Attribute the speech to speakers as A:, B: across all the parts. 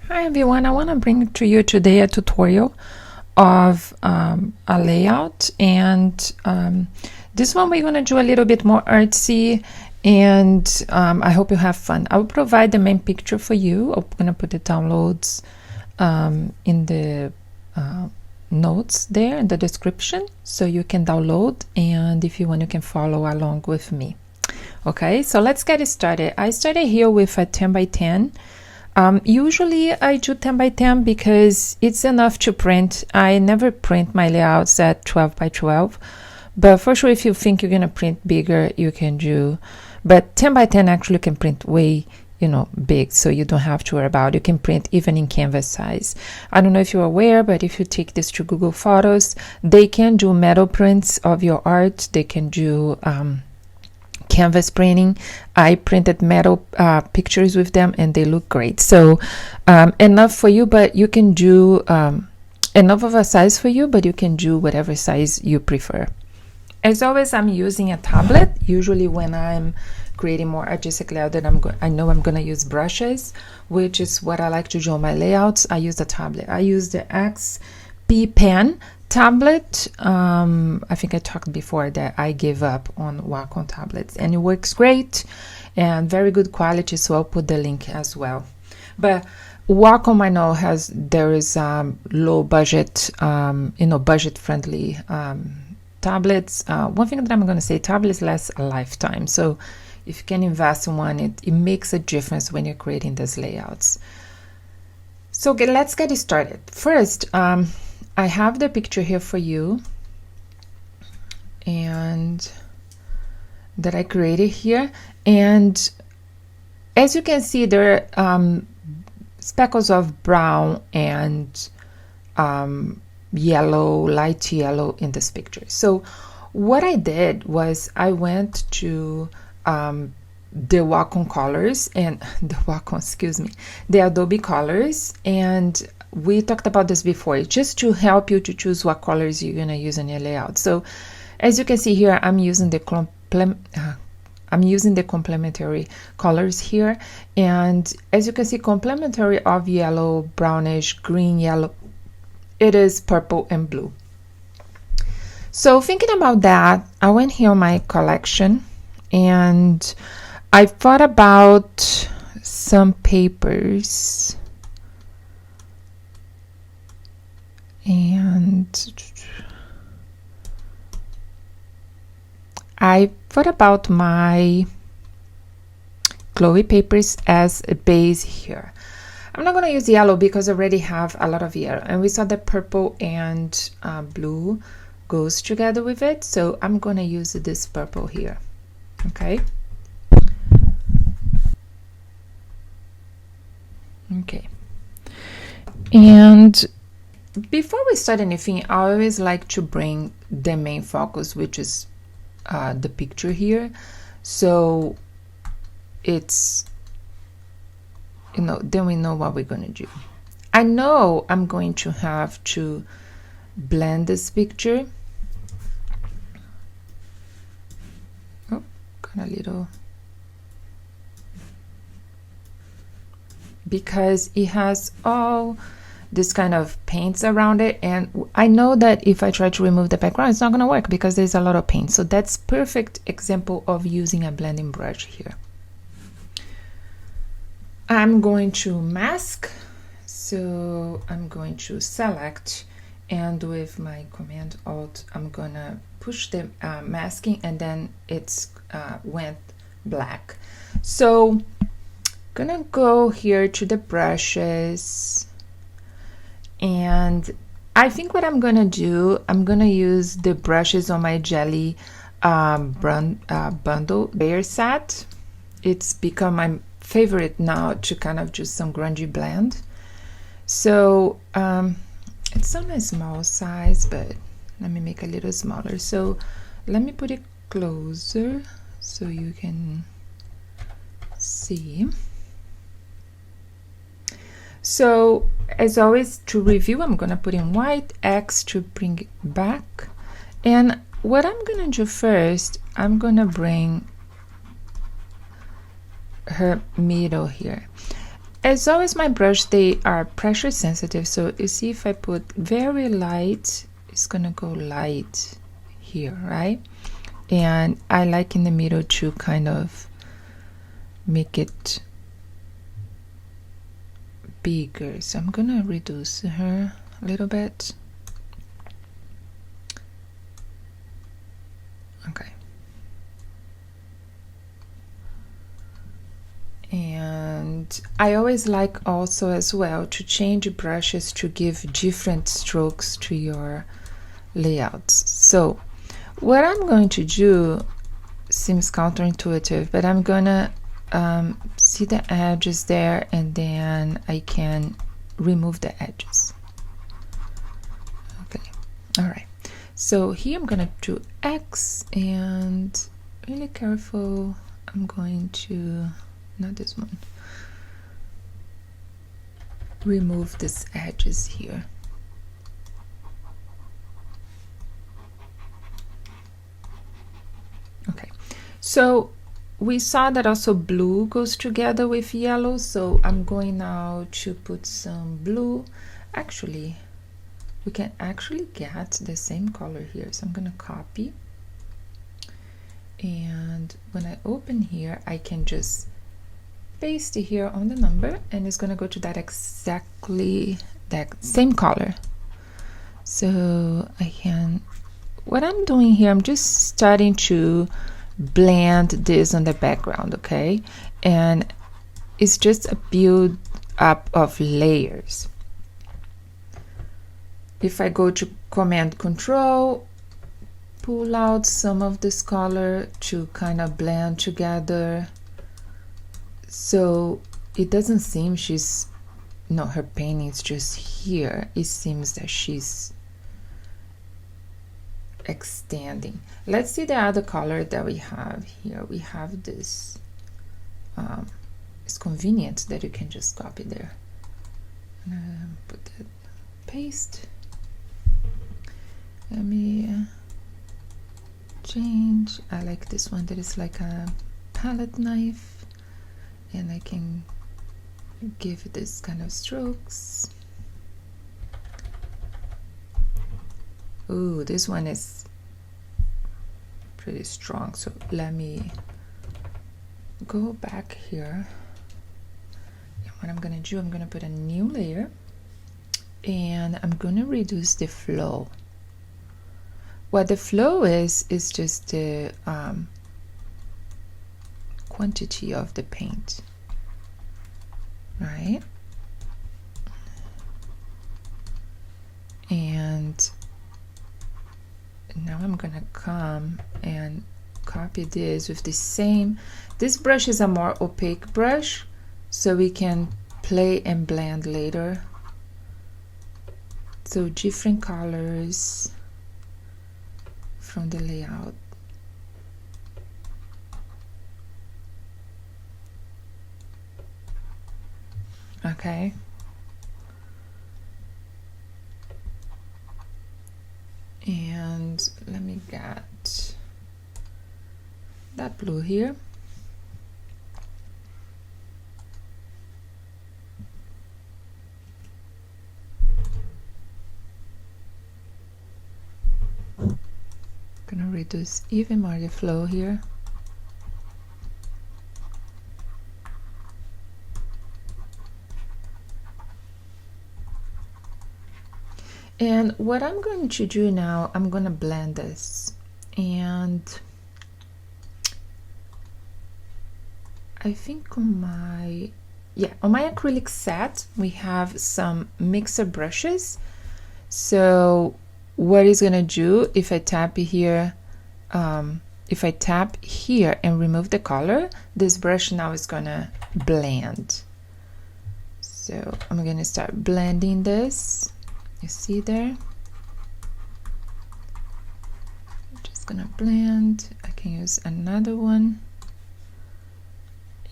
A: Hi everyone, I want to bring to you today a tutorial of a layout, and this one we're going to do a little bit more artsy, and I hope you have fun. I will provide the main picture for you. I'm going to put the downloads in the notes there in the description, so you can download, and if you want you can follow along with me. Okay, so let's get started. I started here with a 10 by 10. Usually I do 10 by 10 because it's enough to print. I never print my layouts at 12 by 12, but for sure if you think you're gonna print bigger, you can do, but 10 by 10 actually can print way, big, so you don't have to worry about it. You can print even in canvas size. I don't know if you're aware, but if you take this to Google Photos, they can do metal prints of your art. They can do canvas printing. I printed metal pictures with them and they look great. So enough for you, but you can do enough of a size for you, but you can do whatever size you prefer. As always, I'm using a tablet. Usually when I'm creating more artistic layout, that I know I'm gonna use brushes, which is what I like to do on my layouts. I use the tablet. I use the XP Pen tablet. I think I talked before that I gave up on Wacom tablets, and it works great and very good quality, so I'll put the link as well. But Wacom, I know there is low budget, budget friendly tablets. One thing that I'm going to say, tablets last a lifetime, so if you can invest in one, it makes a difference when you're creating these layouts. So let's get started. First, I have the picture here for you, and that I created here, and as you can see, there are speckles of brown and yellow, light yellow in this picture. So what I did was I went to the Wacom colors and the Adobe colors, and we talked about this before, just to help you to choose what colors you're going to use in your layout. So as you can see here, I'm using the complementary colors here, and as you can see, complementary of yellow, brownish, green, yellow, it is purple and blue. So thinking about that, I went here on my collection and I thought about some papers, and I thought about my glowy papers as a base here. I'm not going to use yellow because I already have a lot of yellow, and we saw that purple and blue goes together with it, so I'm going to use this purple here. Okay. And before we start anything, I always like to bring the main focus, which is the picture here, so it's then we know what we're going to do. I know I'm going to have to blend this picture. Oh, got a little, because it has all this kind of paints around it, and I know that if I try to remove the background, it's not going to work because there's a lot of paint. So that's perfect example of using a blending brush here. I'm going to mask, so I'm going to select, and with my Command Alt, I'm gonna push the masking, and then it's went black. So gonna go here to the brushes, and I think what I'm gonna do, I'm gonna use the brushes on my Jelly bundle Brayer set. It's become my favorite now to kind of do some grungy blend. So it's on a small size, but let me make a little smaller. So let me put it closer so you can see. So as always, to review, I'm gonna put in white, X to bring it back, and what I'm gonna do first, I'm gonna bring her middle here. as always, my brush, they are pressure sensitive, so you see if I put very light, it's gonna go light here, right? And I like in the middle to kind of make it bigger, so I'm gonna reduce her a little bit. Okay. And I always like also as well to change brushes to give different strokes to your layouts. So what I'm going to do seems counterintuitive, but I'm gonna see the edges there, and then I can remove the edges. Okay, all right. So here I'm gonna do X, and really careful, I'm going to, not this one, remove these edges here. Okay, so we saw that also blue goes together with yellow, so I'm going now to put some blue. Actually, we can actually get the same color here, so I'm gonna copy, and when I open here I can just paste it here on the number, and it's gonna go to that exactly that same color. So I can, what I'm doing here, I'm just starting to blend this on the background, okay? And it's just a build up of layers. If I go to Command Control, pull out some of this color to kind of blend together, so it doesn't seem she's, no, her painting is just here. It seems that she's extending. Let's see the other color that we have here. We have this, it's convenient that you can just copy there. Put that, paste. Let me change. I like this one that is like a palette knife, and I can give this kind of strokes. Ooh, this one is pretty strong, so let me go back here, and what I'm gonna do, I'm gonna put a new layer, and I'm gonna reduce the flow. What the flow is just the quantity of the paint, right? And now I'm gonna come and copy this with the same, this brush is a more opaque brush, so we can play and blend later. So different colors from the layout. Okay. And let me get that blue here. Gonna reduce even more the flow here. And what I'm going to do now, I'm gonna blend this, and I think on my acrylic set we have some mixer brushes. So what it's gonna do, if I tap here, if I tap here and remove the color, this brush now is gonna blend. So I'm gonna start blending this. You see there? I'm just gonna blend. I can use another one,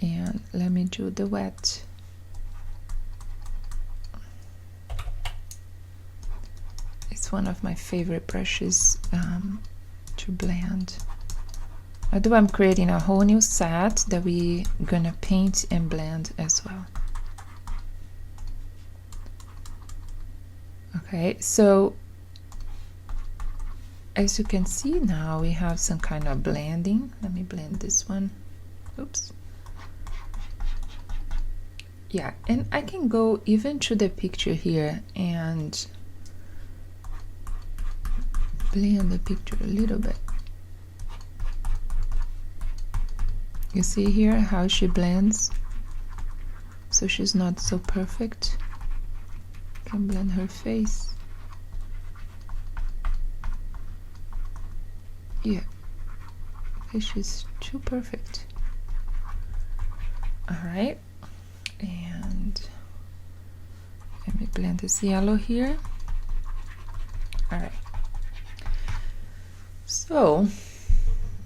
A: and let me do the wet. It's one of my favorite brushes to blend. Although I'm creating a whole new set that we're gonna paint and blend as well. Okay, so as you can see now, we have some kind of blending. Let me blend this one. Oops. Yeah, and I can go even to the picture here and blend the picture a little bit. You see here how she blends? So she's not so perfect. Can blend her face. Yeah, she's too perfect. All right, and let me blend this yellow here. All right. So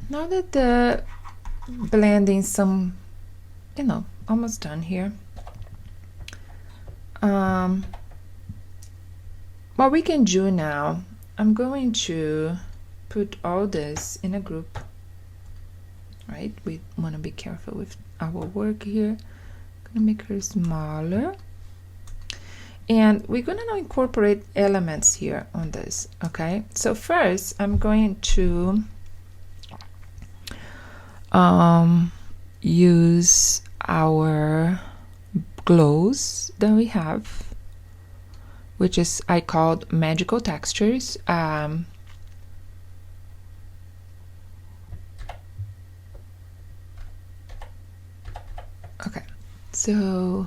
A: now that the blending some, you know, almost done here. What we can do now, I'm going to put all this in a group, right? We want to be careful with our work here. I'm gonna make her smaller, and we're gonna now incorporate elements here on this. Okay, so first I'm going to use our glows that we have, which is I called magical textures. Okay, so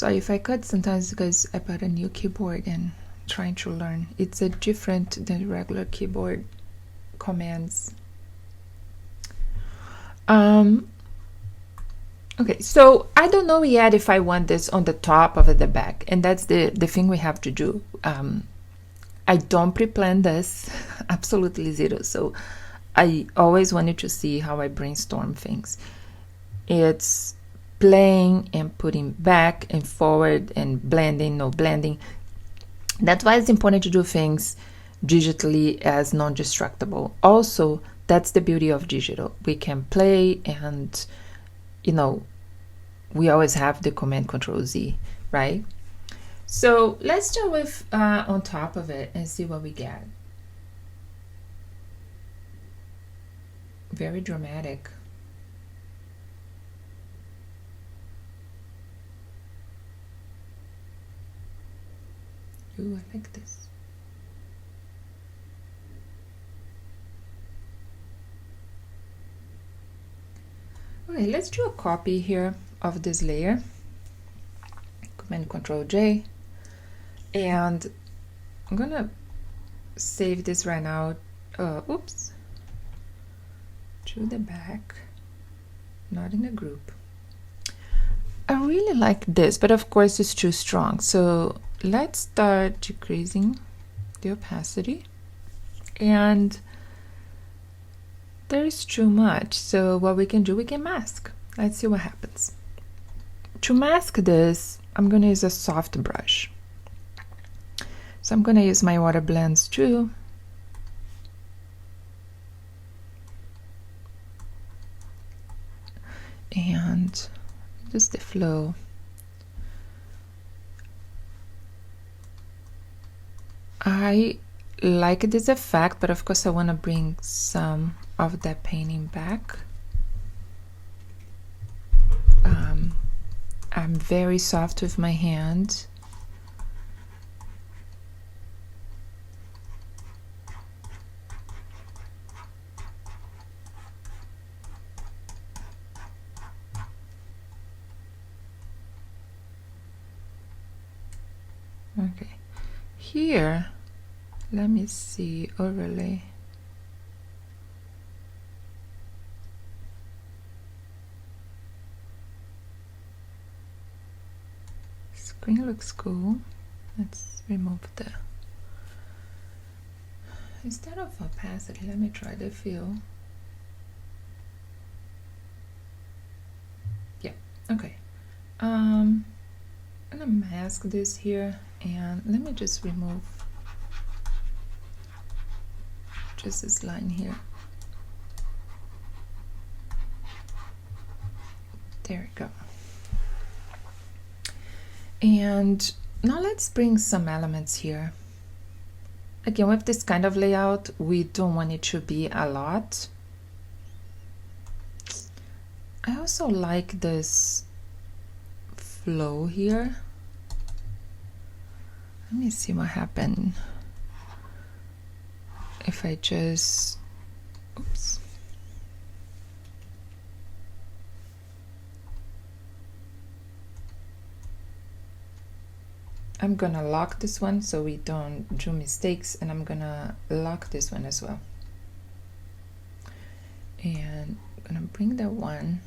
A: if I cut sometimes because I bought a new keyboard and trying to learn. It's a different than regular keyboard commands. Okay, so I don't know yet if I want this on the top or the back, and that's the thing we have to do. I don't pre-plan this, absolutely zero, so I always wanted to see how I brainstorm things. It's playing and putting back and forward and blending, no blending. That's why it's important to do things digitally as non-destructible. Also, that's the beauty of digital. We can play and, you know, we always have the Command Control Z, right? So let's start with on top of it and see what we get. Very dramatic. Ooh, I like this. Okay, let's do a copy here of this layer. Command Control J, and I'm gonna save this right now. Oops, to the back, not in a group. I really like this, but of course it's too strong. So let's start decreasing the opacity, and there is too much. So what we can do, we can mask. Let's see what happens. To mask this, I'm going to use a soft brush. So I'm going to use my Waterblends too. And just the flow. I like this effect, but of course I want to bring some of that painting back. I'm very soft with my hand. Okay, here, let me see, overlay. Screen looks cool. Let's remove the, instead of opacity, let me try the fill. Yeah, okay. I'm gonna mask this here, and let me just remove just this line here. There we go. And now let's bring some elements here. Again, with this kind of layout, we don't want it to be a lot. I also like this flow here. Let me see what happened if I just, oops. I'm gonna lock this one so we don't do mistakes, and I'm gonna lock this one as well. And I'm gonna bring that one.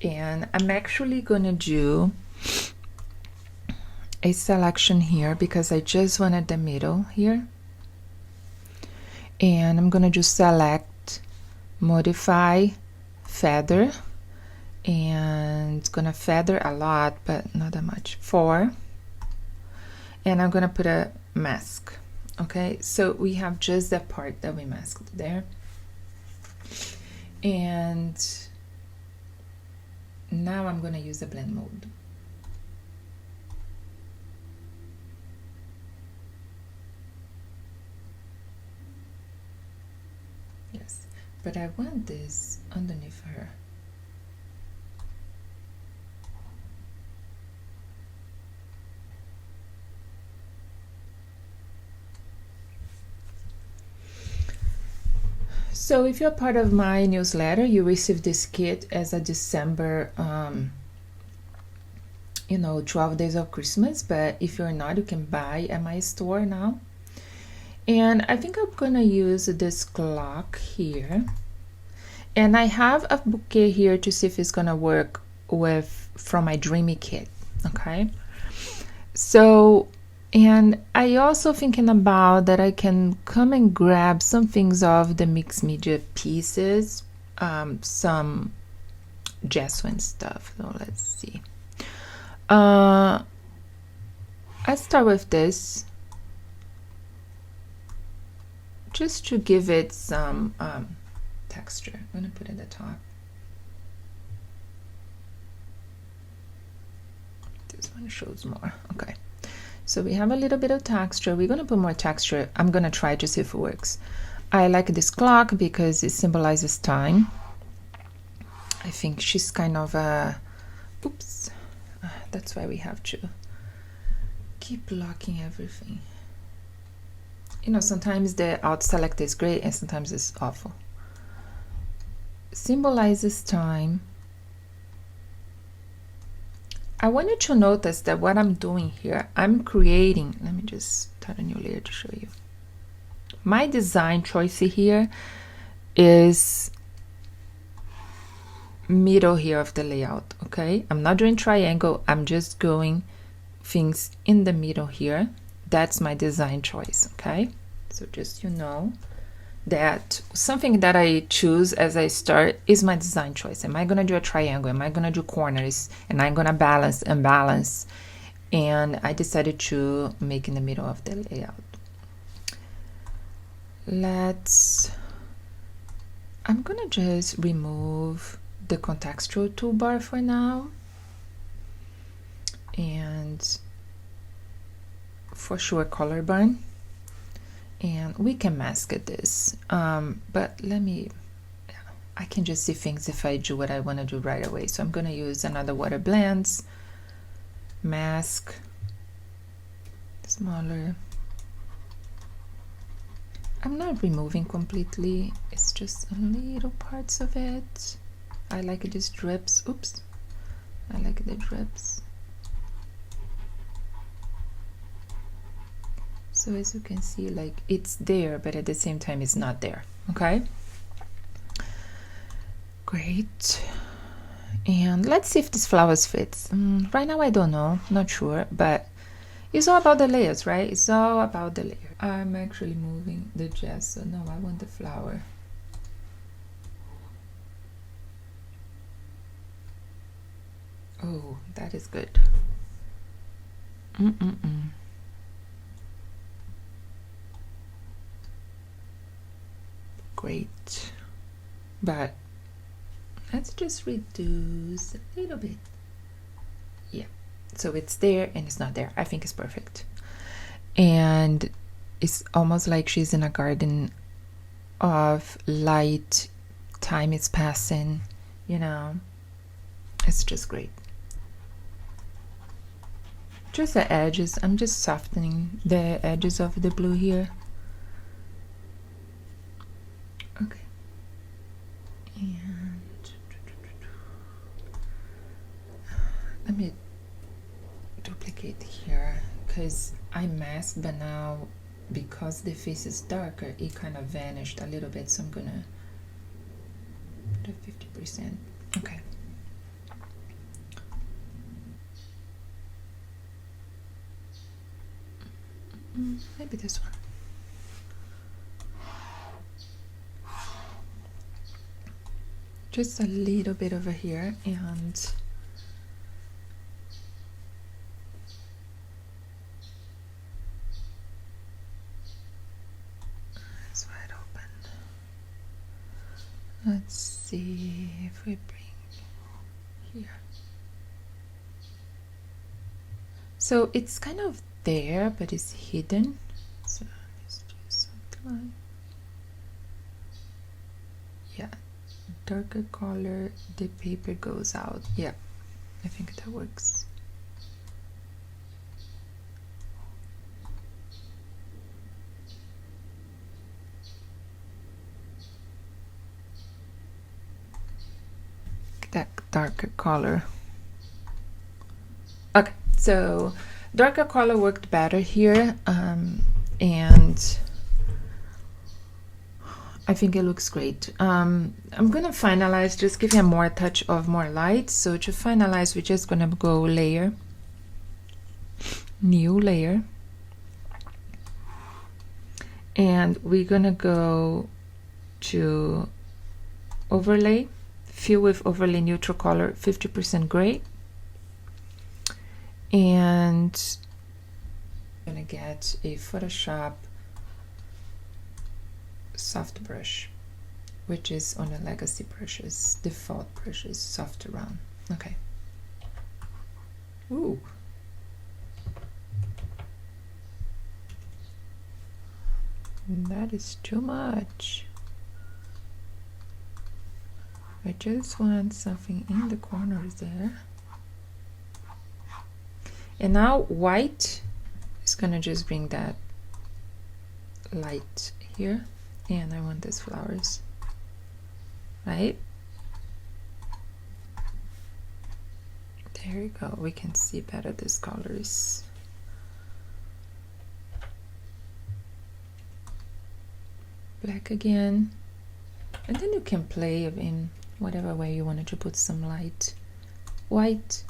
A: And I'm actually gonna do a selection here because I just wanted the middle here. And I'm gonna just select, modify, feather, and it's gonna feather a lot, but not that much. 4. And I'm gonna put a mask. Okay, so we have just that part that we masked there. And now I'm gonna use the blend mode. Yes, but I want this underneath her. So if you're part of my newsletter, you receive this kit as a December, 12 days of Christmas. But if you're not, you can buy at my store now. And I think I'm gonna use this clock here. And I have a bouquet here to see if it's gonna work with from my Dreamy kit, okay? So, and I also thinking about that I can come and grab some things of the mixed media pieces, some gesso stuff. So let's see. Let's start with this, just to give it some texture. I'm gonna put it at the top. This one shows more. Okay. So we have a little bit of texture. We're gonna put more texture. I'm gonna try to see if it works. I like this clock because it symbolizes time. I think she's kind of a, oops, that's why we have to keep locking everything. Sometimes the out select is great and sometimes it's awful. Symbolizes time. I want you to notice that what I'm doing here, I'm creating, let me just start a new layer to show you. My design choice here is middle here of the layout, okay? I'm not doing triangle, I'm just going things in the middle here. That's my design choice, okay? So just that something that I choose as I start is my design choice. Am I gonna do a triangle? Am I gonna do corners? And I'm gonna balance and balance. And I decided to make in the middle of the layout. I'm gonna just remove the contextual toolbar for now. And for sure color burn. And we can mask this, but I can just see things if I do what I want to do right away. So I'm going to use another Waterblends, mask, smaller. I'm not removing completely, it's just little parts of it. I like these drips, oops, I like the drips. So as you can see, like it's there, but at the same time it's not there, okay? Great. And let's see if this flowers fits. Right now I don't know, not sure, but it's all about the layers, right? It's all about the layer. I'm actually moving the gesso. No, I want the flower. Oh, that is good. Great. But let's just reduce a little bit. Yeah. So it's there and it's not there. I think it's perfect. And it's almost like she's in a garden of light. Time is passing, you know. It's just great. Just the edges. I'm just softening the edges of the blue here. Okay. And let me duplicate here because I masked, but now because the face is darker, it kind of vanished a little bit. So I'm gonna put a 50%. Okay. Maybe this one. Just a little bit over here, and it's wide open. Let's see if we bring here. So it's kind of there, but it's hidden. So let's do something like, yeah, darker color, the paper goes out. Yeah, I think that works. That darker color. Okay, so darker color worked better here, and I think it looks great. I'm gonna finalize, just give him more touch of more light. So to finalize, we're just gonna go layer, new layer, and we're gonna go to overlay, fill with overlay neutral color, 50% gray, and I'm gonna get a Photoshop soft brush, which is on the legacy brushes, default brushes, soft round. Okay. Ooh. That is too much. I just want something in the corners there. And now white is gonna just bring that light here. And I want these flowers, right? There you go. We can see better these colors. Black again. And then you can play in whatever way you wanted to put some light. White.